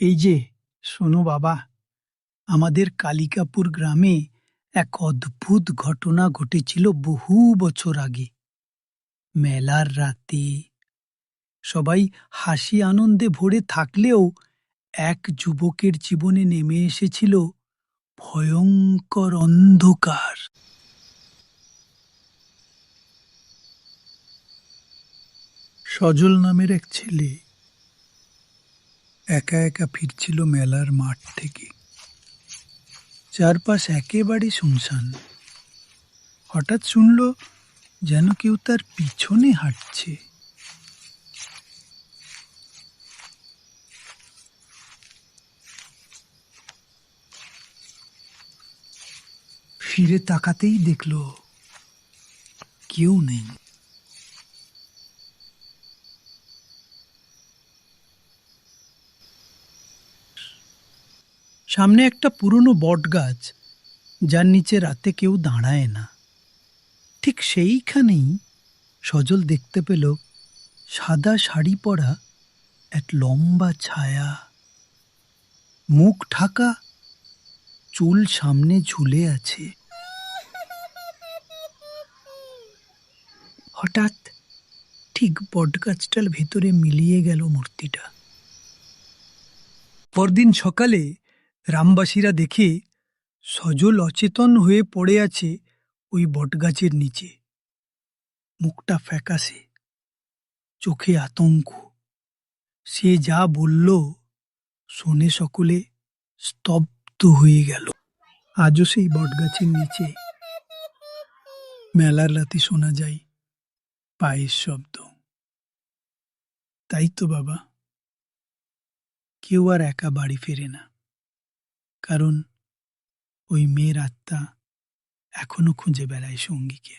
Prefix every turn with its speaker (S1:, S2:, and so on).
S1: এই যে শোনো বাবা, আমাদের কালিকাপুর গ্রামে এক অদ্ভুত ঘটনা ঘটেছিল বহু বছর আগে। মেলার রাতে সবাই হাসি আনন্দে ভরে থাকলেও এক যুবকের জীবনে নেমে এসেছিল ভয়ঙ্কর অন্ধকার। সজল নামের এক ছেলে একা একা ফিরছিল মেলার মাঠ থেকে। চারপাশ একেবারে শুনশান। হঠাৎ শুনল যেন কেউ তার পিছনে হাঁটছে। ফিরে তাকাতেই দেখল কেউ নেই। সামনে একটা পুরনো বটগাছ, যার নিচে রাতে কেউ দাঁড়ায় না। ঠিক সেইখানেই সজল দেখতে পেল সাদা শাড়ি পরা এক লম্বা ছায়া, মুখ ঢাকা, চুল সামনে ঝুলে আছে। হঠাৎ ঠিক বটগাছটার ভেতরে মিলিয়ে গেল মূর্তিটা। পরদিন সকালে গ্রামবাসীরা দেখে সজল অচেতন হয়ে পড়ে আছে ওই বটগাছের নিচে। মুখটা ফ্যাকাশে, চোখে আতঙ্ক। সে যা বলল শুনে সকলে স্তব্ধ হয়ে গেল। আজও সেই বটগাছের নিচে মেলার রাতে শোনা যায় পায়ের শব্দ। তাই তো বাবা, কেউ আর একা বাড়ি ফেরে না, কারণ ওই মেয়ের আত্মা এখনো খুঁজে বেড়ায় সঙ্গীকে।